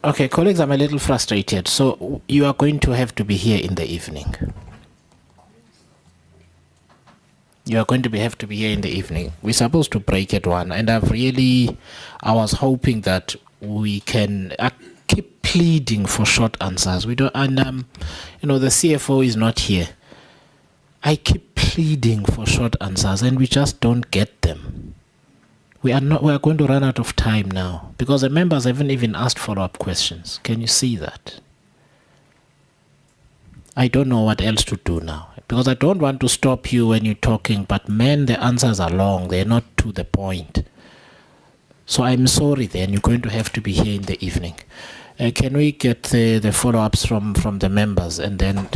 Okay, colleagues, I'm a little frustrated. So you are going to have to be here in the evening. You are going to have to be here in the evening. We're supposed to break at 1, and I was hoping that we can. I keep pleading for short answers. We don't, and the CFO is not here. I keep pleading for short answers, and we just don't get them. We are going to run out of time now because the members haven't even asked follow-up questions. Can you see that? I don't know what else to do now because I don't want to stop you when you're talking, but man, the answers are long. They're not to the point. So I'm sorry then, you're going to have to be here in the evening. Can we get the follow-ups from the members, and then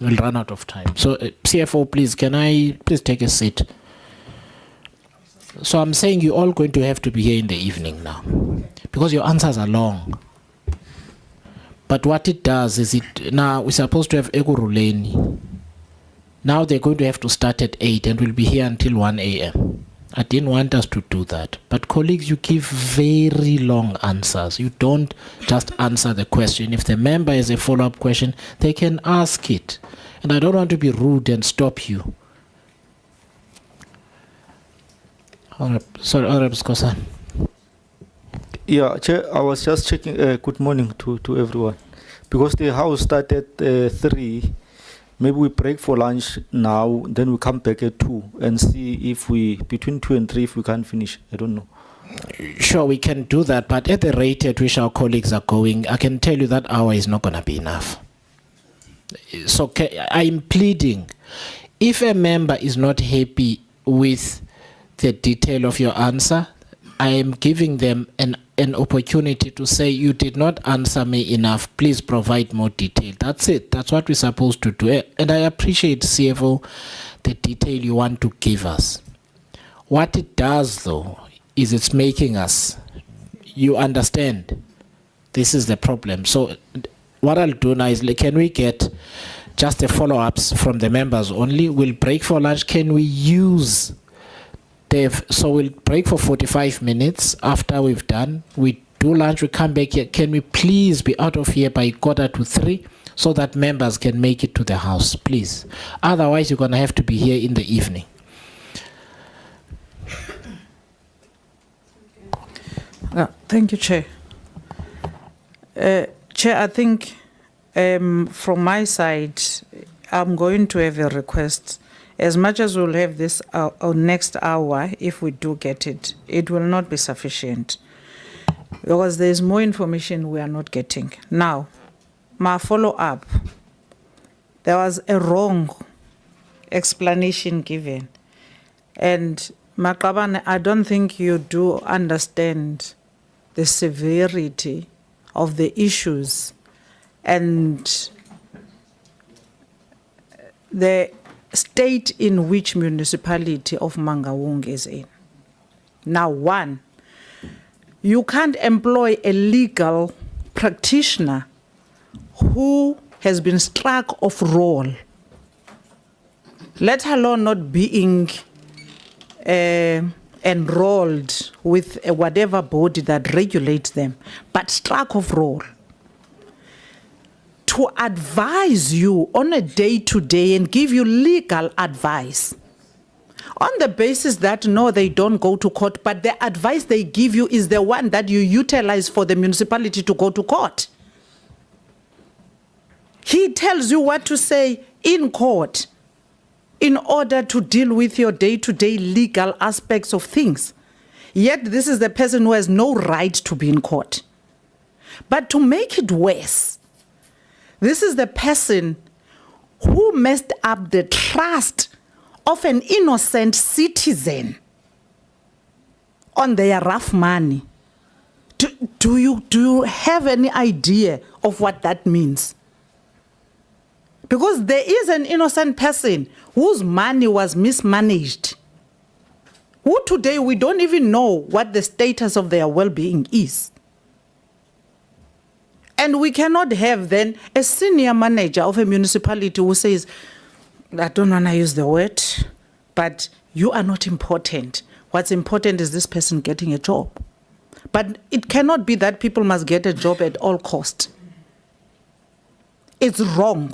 we'll run out of time. So CFO, please, can I please take a seat? So I'm saying you're all going to have to be here in the evening now because your answers are long. But what it does is now we're supposed to have Eguruleni. Now they're going to have to start at 8 and we'll be here until 1 a.m. I didn't want us to do that. But colleagues, you give very long answers. You don't just answer the question. If the member has a follow-up question, they can ask it. And I don't want to be rude and stop you. Sorry, Honorable Skosan. Yeah, Chair, I was just checking. Good morning to everyone. Because the house started at 3, maybe we break for lunch now, then we come back at 2 and see if between 2 and 3, if we can finish. I don't know. Sure, we can do that, but at the rate at which our colleagues are going, I can tell you that hour is not going to be enough. So I'm pleading, if a member is not happy with the detail of your answer, I am giving them an opportunity to say, you did not answer me enough, please provide more detail. That's it. That's what we're supposed to do. And I appreciate, CFO, the detail you want to give us. What it does, though, is it's making us, you understand, this is the problem. So what I'll do now is, can we get just the follow-ups from the members only? We'll break for lunch. Can we use so we'll break for 45 minutes. After we've done, we do lunch, we come back here. Can we please be out of here by 2:45 so that members can make it to the house, please? Otherwise, you're going to have to be here in the evening. Thank you, Chair. Chair, I think from my side, I'm going to have a request. As much as we'll have this next hour, if we do get it, it will not be sufficient because there's more information we are not getting. Now, my follow-up, there was a wrong explanation given. And Maqabane, I don't think you do understand the severity of the issues and the state in which municipality of Mangaung is in. Now, 1, you can't employ a legal practitioner who has been struck off roll, let alone not being enrolled with whatever body that regulates them, but struck off roll, to advise you on a day-to-day and give you legal advice on the basis that, no, they don't go to court, but the advice they give you is the one that you utilize for the municipality to go to court. He tells you what to say in court in order to deal with your day-to-day legal aspects of things. Yet this is the person who has no right to be in court. But to make it worse, this is the person who messed up the trust of an innocent citizen on their rough money. Do you have any idea of what that means? Because there is an innocent person whose money was mismanaged, who today we don't even know what the status of their well-being is. And we cannot have then a senior manager of a municipality who says, I don't want to use the word, but you are not important. What's important is this person getting a job. But it cannot be that people must get a job at all cost. It's wrong.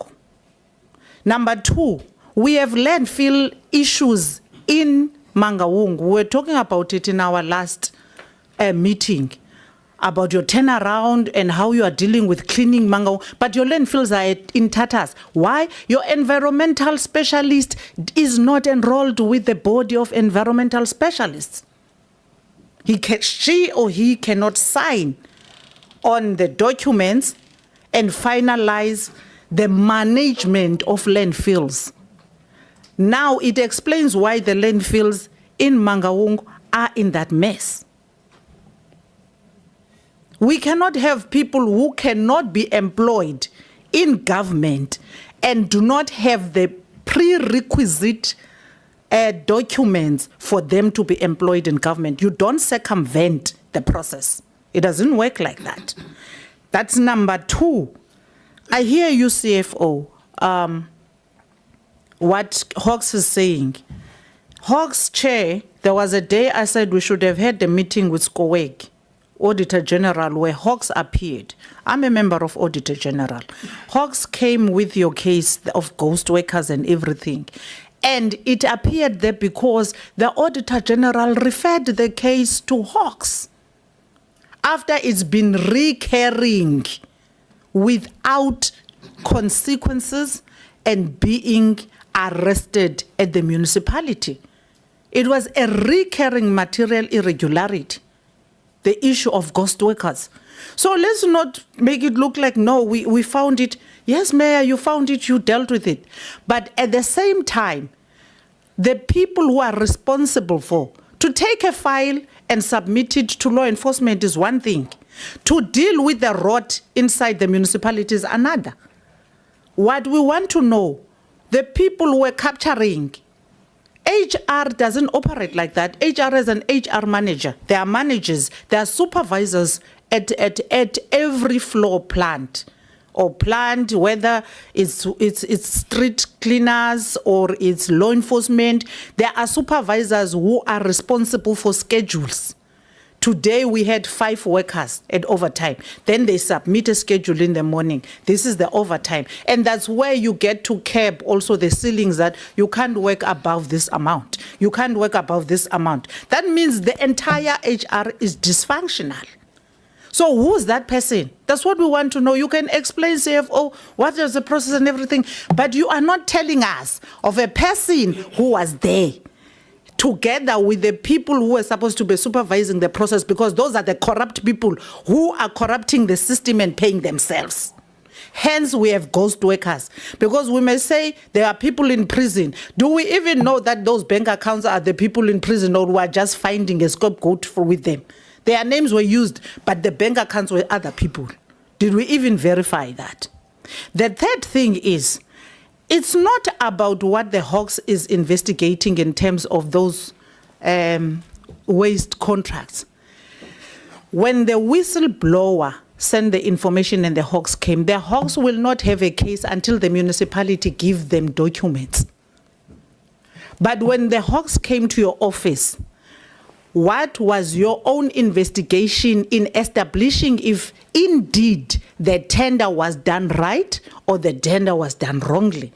Number two, we have landfill issues in Mangaung. We were talking about it in our last meeting, about your turnaround and how you are dealing with cleaning Mangaung, but your landfills are in tatters. Why? Your environmental specialist is not enrolled with the body of environmental specialists. She or he cannot sign on the documents and finalize the management of landfills. Now it explains why the landfills in Mangaung are in that mess. We cannot have people who cannot be employed in government and do not have the prerequisite documents for them to be employed in government. You don't circumvent the process. It doesn't work like that. That's number two. I hear you, CFO, what Hawks is saying. Hawks chair, there was a day I said we should have had a meeting with SCOPA, Auditor General, where Hawks appeared. I'm a member of Auditor General. Hawks came with your case of ghost workers and everything. And it appeared there because the Auditor General referred the case to Hawks after it's been recurring without consequences and being arrested at the municipality. It was a recurring material irregularity, the issue of ghost workers. So let's not make it look like, no, we found it. Yes, Mayor, you found it, you dealt with it. But at the same time, the people who are responsible for to take a file and submit it to law enforcement is one thing. To deal with the rot inside the municipality is another. What we want to know, the people who are capturing, HR doesn't operate like that. HR is an HR manager. There are managers, there are supervisors at every floor plant or plant, whether it's street cleaners or it's law enforcement. There are supervisors who are responsible for schedules. Today we had 5 workers at overtime. Then they submit a schedule in the morning. This is the overtime. And that's where you get to cap also the ceilings that you can't work above this amount. You can't work above this amount. That means the entire HR is dysfunctional. So who's that person? That's what we want to know. You can explain, CFO, what is the process and everything, but you are not telling us of a person who was there together with the people who were supposed to be supervising the process, because those are the corrupt people who are corrupting the system and paying themselves. Hence, we have ghost workers, because we may say there are people in prison. Do we even know that those bank accounts are the people in prison, or we are just finding a scapegoat with them? Their names were used, but the bank accounts were other people. Did we even verify that? The third thing is, it's not about what the Hawks is investigating in terms of those waste contracts. When the whistleblower sent the information and the Hawks came, the Hawks will not have a case until the municipality give them documents. But when the Hawks came to your office, what was your own investigation in establishing if indeed the tender was done right or the tender was done wrongly?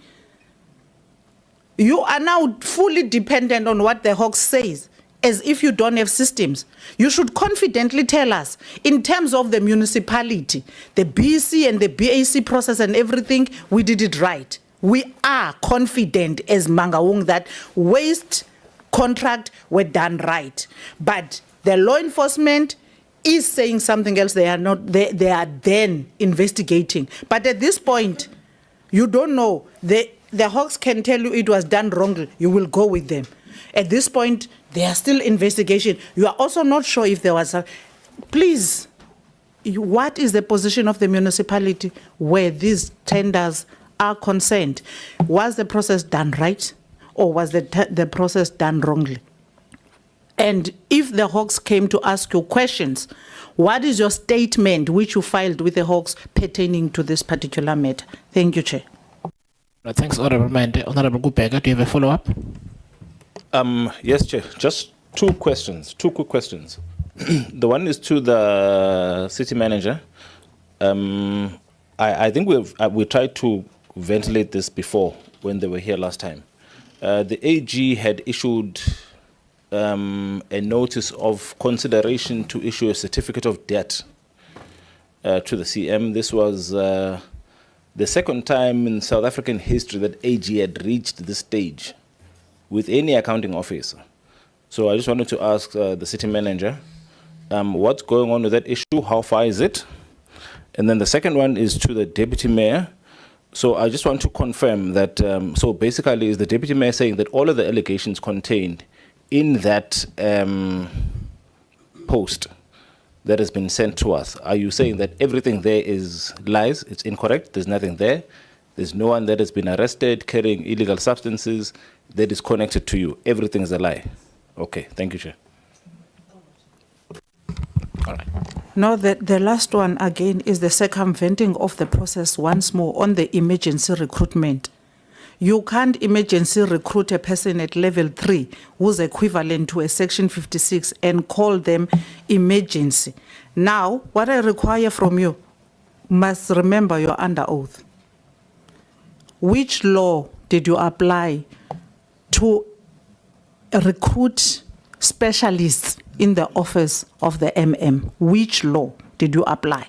You are now fully dependent on what the Hawks says, as if you don't have systems. You should confidently tell us, in terms of the municipality, the BC and the BAC process and everything, we did it right. We are confident as Mangaung that waste contract were done right. But the law enforcement is saying something else. They are not, they are then investigating. But at this point, you don't know. The Hawks can tell you it was done wrongly. You will go with them. At this point, they are still investigation. You are also not sure if there was a... Please, what is the position of the municipality where these tenders are concerned? Was the process done right? Or was the process done wrongly? And if the Hawks came to ask you questions, what is your statement which you filed with the Hawks pertaining to this particular matter? Thank you, Chair. Thanks, Honorable Mende. Honorable Gupega, do you have a follow-up? Yes, Chair. Just 2 questions, 2 quick questions. The one is to the city manager. I think we tried to ventilate this before when they were here last time. The AG had issued a notice of consideration to issue a certificate of debt to the CM. This was the second time in South African history that AG had reached this stage with any accounting officer. So I just wanted to ask the city manager, what's going on with that issue? How far is it? And then the second one is to the deputy mayor. So I just want to confirm that, so basically is the deputy mayor saying that all of the allegations contained in that post that has been sent to us, are you saying that everything there is lies, it's incorrect, there's nothing there, there's no one that has been arrested carrying illegal substances that is connected to you, everything is a lie? Okay, thank you, Chair. All right. No, the last one again is the circumventing of the process once more on the emergency recruitment. You can't emergency recruit a person at level 3 who's equivalent to a section 56 and call them emergency. Now, what I require from you, must remember you're under oath. Which law did you apply to recruit specialists in the office of the MM? Which law did you apply?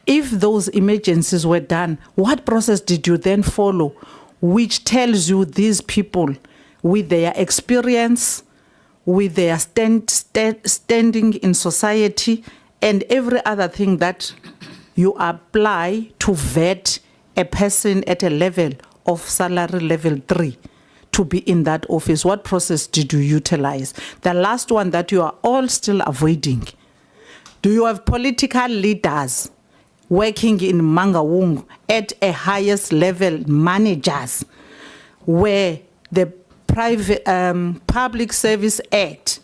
If those emergencies were done, what process did you then follow which tells you these people with their experience, with their standing in society, and every other thing that you apply to vet a person at a level of salary level 3 to be in that office? What process did you utilize? The last one that you are all still avoiding. Do you have political leaders working in Mangaung at a highest level, managers, where the Public Service Act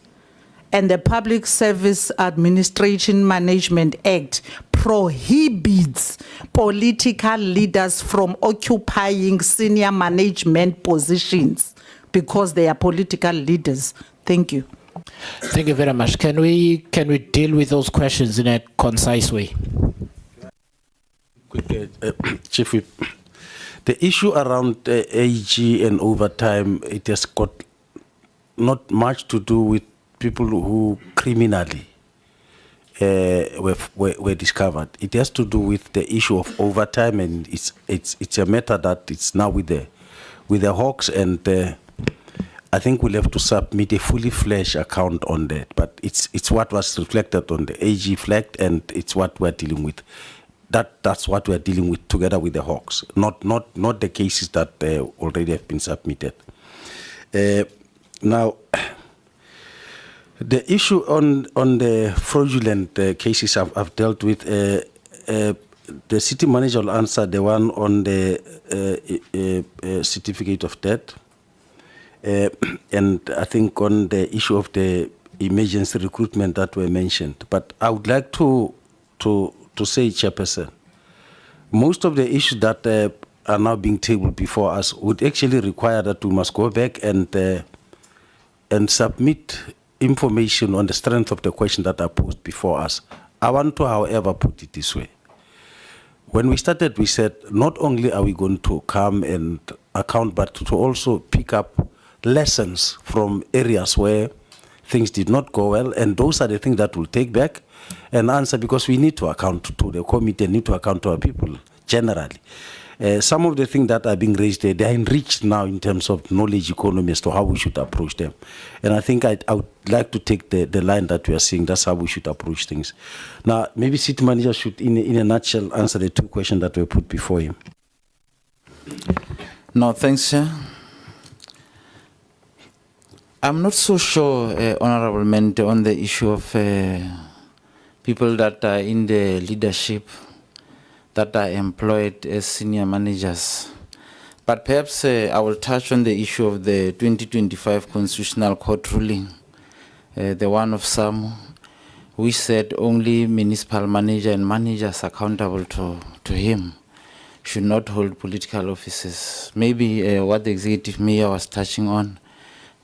and the Public Service Administration Management Act prohibits political leaders from occupying senior management positions because they are political leaders? Thank you. Thank you very much. Can we deal with those questions in a concise way? Quick, Chief Whip. The issue around AG and overtime, it has got not much to do with people who criminally were discovered. It has to do with the issue of overtime, and it's a matter that it's now with the Hawks, and I think we'll have to submit a fully fledged account on that. But it's what was reflected on the AG flagged, and it's what we're dealing with. That's what we're dealing with together with the Hawks, not the cases that already have been submitted. Now, the issue on the fraudulent cases I've dealt with, the city manager will answer the one on the certificate of debt, and I think on the issue of the emergency recruitment that were mentioned. But I would like to say, Chairperson, most of the issues that are now being tabled before us would actually require that we must go back and submit information on the strength of the question that are posed before us. I want to, however, put it this way. When we started, we said not only are we going to come and account, but to also pick up lessons from areas where things did not go well, and those are the things that we'll take back and answer, because we need to account to the committee and need to account to our people generally. Some of the things that are being raised there, they are enriched now in terms of knowledge economy as to how we should approach them. And I think I would like to take the line that we are seeing, that's how we should approach things. Now, maybe City Manager should, in a nutshell, answer the two questions that were put before him. No, thanks, Chair. I'm not so sure, Honorable Mente, on the issue of people that are in the leadership that are employed as senior managers. But perhaps I will touch on the issue of the 2025 Constitutional Court ruling, the one of SAMU, which said only municipal manager and managers accountable to him should not hold political offices. Maybe what the executive mayor was touching on,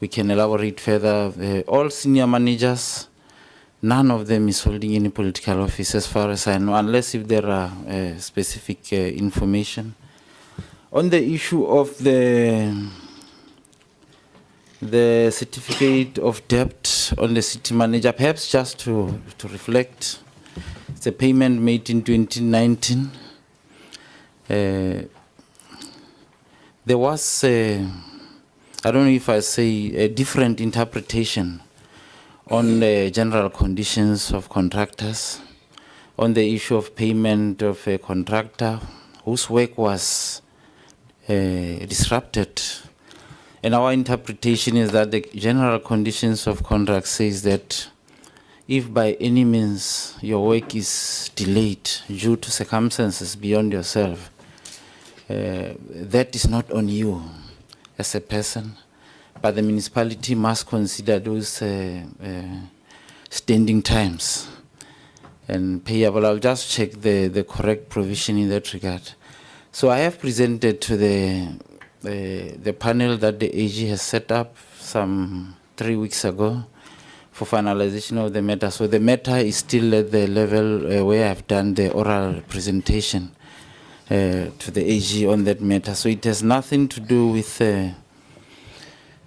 we can elaborate further. All senior managers, none of them is holding any political office as far as I know, unless if there are specific information. On the issue of the certificate of debt on the city manager, perhaps just to reflect, it's a payment made in 2019. There was, I don't know if I say, a different interpretation on the general conditions of contractors, on the issue of payment of a contractor whose work was disrupted. And our interpretation is that the general conditions of contract says that if by any means your work is delayed due to circumstances beyond yourself, that is not on you as a person, but the municipality must consider those standing times and payable. I'll just check the correct provision in that regard. So I have presented to the panel that the AG has set up some 3 weeks ago for finalization of the matter. So the matter is still at the level where I've done the oral presentation to the AG on that matter. So it has nothing to do with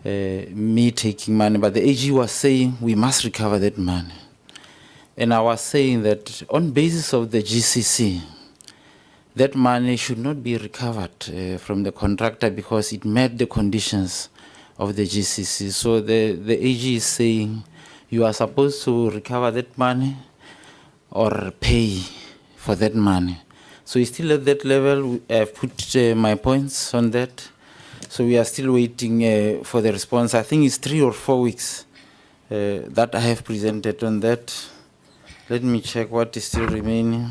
me taking money, but the AG was saying we must recover that money. And I was saying that on basis of the GCC, that money should not be recovered from the contractor because it met the conditions of the GCC. So the AG is saying you are supposed to recover that money or pay for that money. So it's still at that level. I've put my points on that. So we are still waiting for the response. I think it's 3 or 4 weeks that I have presented on that. Let me check what is still remaining.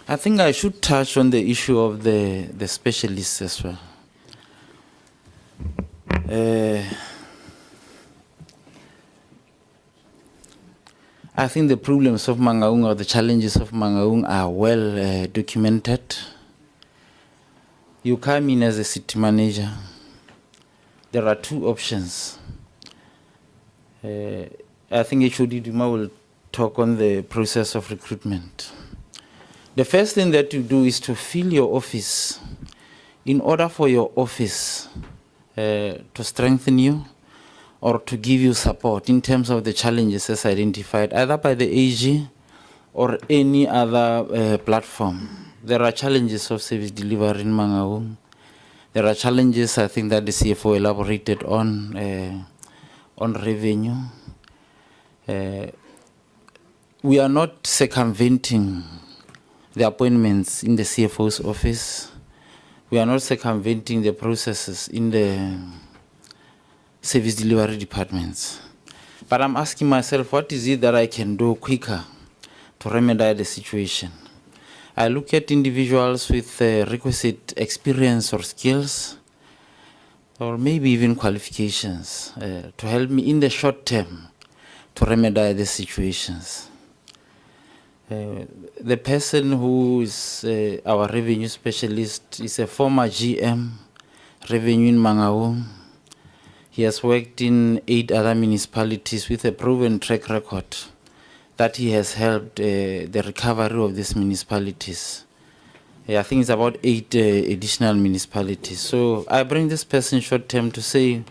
I think I should touch on the issue of the specialists as well. I think the problems of Mangaung or the challenges of Mangaung are well documented. You come in as a city manager. There are 2 options. I think HOD Duma will talk on the process of recruitment. The first thing that you do is to fill your office in order for your office to strengthen you or to give you support in terms of the challenges as identified, either by the AG or any other platform. There are challenges of service delivery in Mangaung. There are challenges, I think, that the CFO elaborated on revenue. We are not circumventing the appointments in the CFO's office. We are not circumventing the processes in the service delivery departments. But I'm asking myself, what is it that I can do quicker to remedy the situation? I look at individuals with requisite experience or skills, or maybe even qualifications, to help me in the short term to remedy the situations. The person who is our revenue specialist is a former GM, revenue in Mangaung. He has worked in 8 other municipalities with a proven track record that he has helped the recovery of these municipalities. I think it's about 8 additional municipalities. So I bring this person short term to say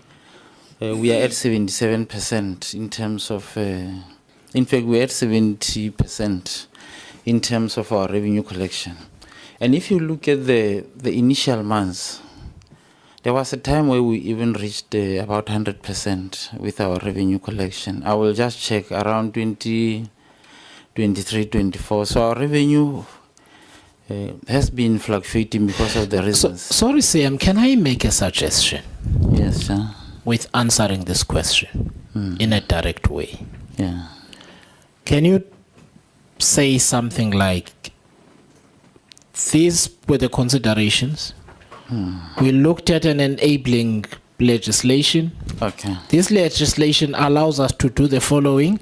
we are at 77% in terms of, in fact, we're at 70% in terms of our revenue collection. And if you look at the initial months, there was a time where we even reached about 100% with our revenue collection. I will just check around 2023, 24. So our revenue has been fluctuating because of the reasons. Sorry, CM, can I make a suggestion? Yes, sir. With answering this question in a direct way. Yeah. Can you say something like, these were the considerations? We looked at an enabling legislation. Okay. This legislation allows us to do the following.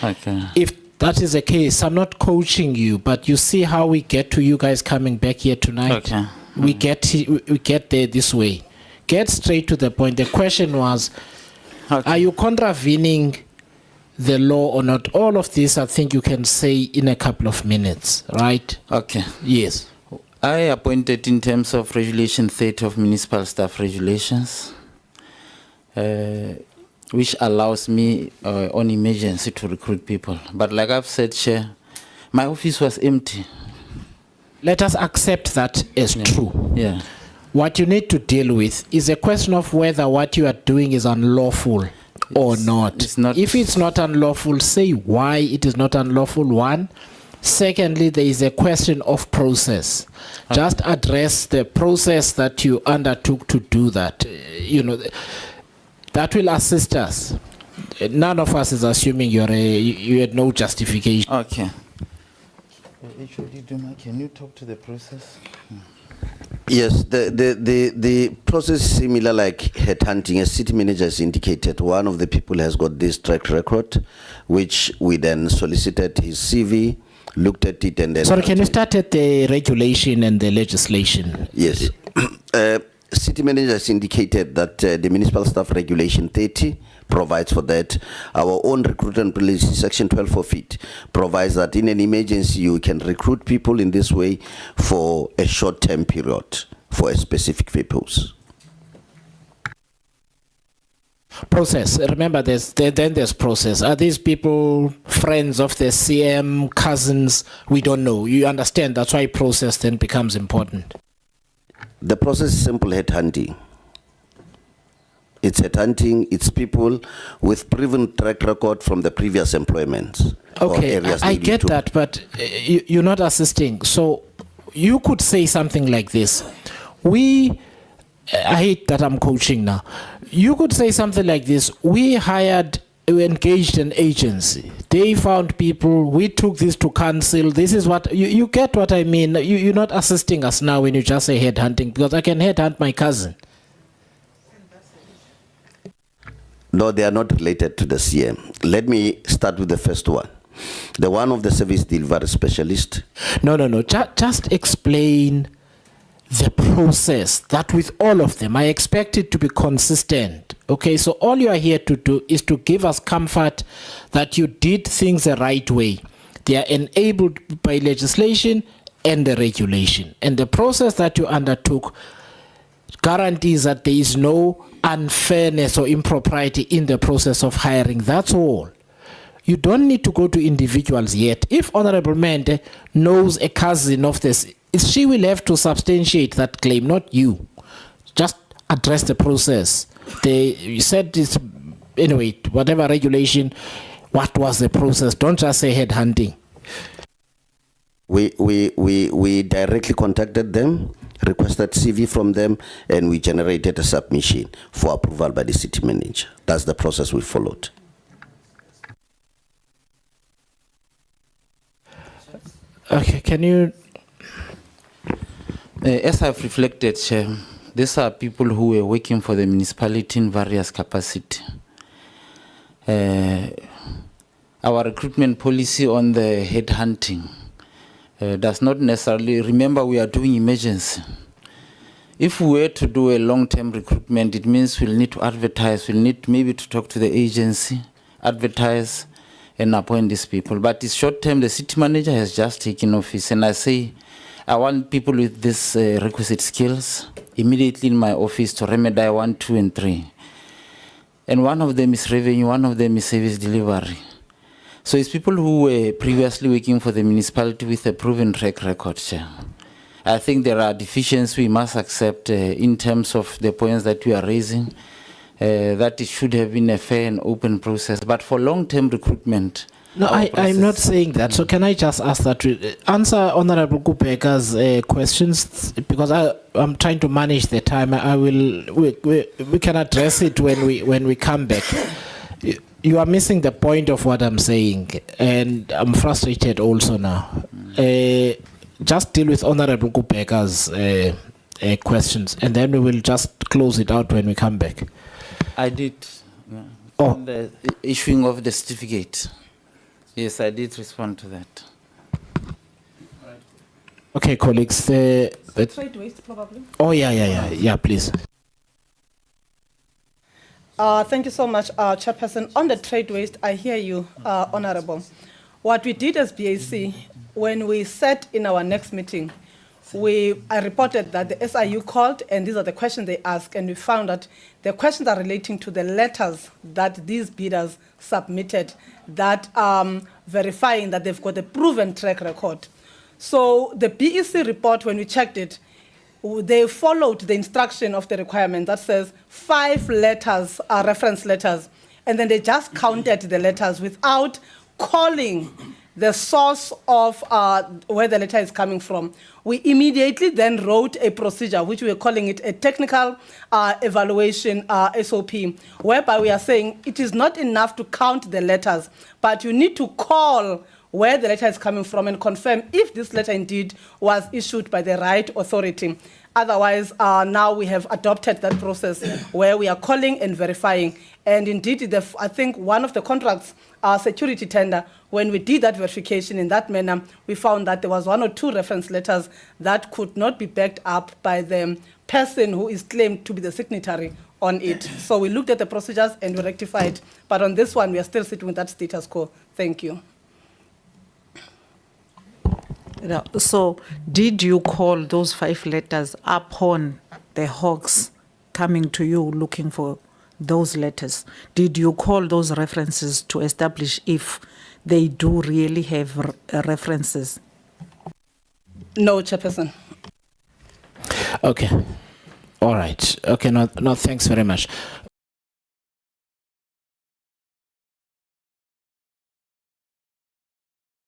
Okay. If that is the case, I'm not coaching you, but you see how we get to you guys coming back here tonight. Okay. We get there this way. Get straight to the point. The question was, Okay. are you contravening the law or not? All of this, I think you can say in a couple of minutes, right? Okay. Yes. I appointed in terms of Regulation 30 of Municipal Staff Regulations, which allows me on emergency to recruit people. But like I've said, Chair, my office was empty. Let us accept that as true. Yeah. What you need to deal with is a question of whether what you are doing is unlawful or not. it's not- If it's not unlawful, say why it is not unlawful, one. Secondly, there is a question of process. Just address the process that you undertook to do that. That will assist us. None of us is assuming you had no justification. Okay. HOD Duma, can you talk to the process? Yes, the process is similar like headhunting. As city manager has indicated, one of the people has got this track record, which we then solicited his CV, looked at it, and then... Sorry, can you start at the regulation and the legislation? Yes. City manager has indicated that the Municipal Staff Regulation 30 provides for that. Our own recruitment policy, Section 12 of it, provides that in an emergency you can recruit people in this way for a short-term period for a specific purpose. Process. Remember, then there's process. Are these people friends of the CM, cousins? We don't know. You understand? That's why process then becomes important. The process is simple headhunting. It's headhunting, it's people with proven track record from the previous employments. or Okay, areas I they get do. that, but you're not assisting. So you could say something like this. I hate that I'm coaching now. You could say something like this. We engaged an agency. They found people. We took this to council. This is what, you get what I mean. You're not assisting us now when you just say headhunting, because I can headhunt my cousin. No, they are not related to the CM. Let me start with the first one. The one of the service delivery specialist. No. Just explain the process that with all of them, I expect it to be consistent. Okay, so all you are here to do is to give us comfort that you did things the right way. They are enabled by legislation and the regulation. And the process that you undertook guarantees that there is no unfairness or impropriety in the process of hiring. That's all. You don't need to go to individuals yet. If Honorable Mente knows a cousin of this, she will have to substantiate that claim, not you. Just address the process. You said this, anyway, whatever regulation, what was the process? Don't just say headhunting. We directly contacted them, requested CV from them, and we generated a submission for approval by the city manager. That's the process we followed. Okay, can you... As I've reflected, Chair, these are people who were working for the municipality in various capacity. Our recruitment policy on the headhunting does not necessarily, remember we are doing emergency. If we were to do a long-term recruitment, it means we'll need to advertise, we'll need maybe to talk to the agency, advertise, and appoint these people. But it's short-term, the city manager has just taken office, and I say, I want people with these requisite skills immediately in my office to remedy 1, 2, and 3. And one of them is revenue, one of them is service delivery. So it's people who were previously working for the municipality with a proven track record, Chair. I think there are deficiencies we must accept in terms of the points that we are raising, that it should have been a fair and open process. But for long-term recruitment... No, I'm not saying that. So can I just ask that to answer Honorable Kupeka's questions, because I'm trying to manage the time. We can address it when we come back. You are missing the point of what I'm saying, and I'm frustrated also now. Just deal with Honorable Kupeka's questions, and then we will just close it out when we come back. I did. Yeah. Oh. On the issuing of the certificate. Yes, I did respond to that. Okay, colleagues. Trade waste, probably. Oh, yeah, please. Thank you so much, Chairperson. On the trade waste, I hear you, Honorable. What we did as BAC, when we sat in our next meeting, I reported that the SIU called, and these are the questions they asked, and we found that the questions are relating to the letters that these bidders submitted that verifying that they've got a proven track record. So the BEC report, when we checked it, they followed the instruction of the requirement that says 5 letters are reference letters, and then they just counted the letters without calling the source of where the letter is coming from. We immediately then wrote a procedure, which we are calling it a technical evaluation SOP, whereby we are saying it is not enough to count the letters, but you need to call where the letter is coming from and confirm if this letter indeed was issued by the right authority. Otherwise, now we have adopted that process where we are calling and verifying. And indeed, I think one of the contracts, security tender, when we did that verification in that manner, we found that there was 1 or 2 reference letters that could not be backed up by the person who is claimed to be the signatory on it. So we looked at the procedures and we rectified. But on this one, we are still sitting with that status quo. Thank you. So did you call those 5 letters upon the Hawks coming to you looking for those letters? Did you call those references to establish if they do really have references? No, Chairperson. Okay. All right. Okay, no, thanks very much.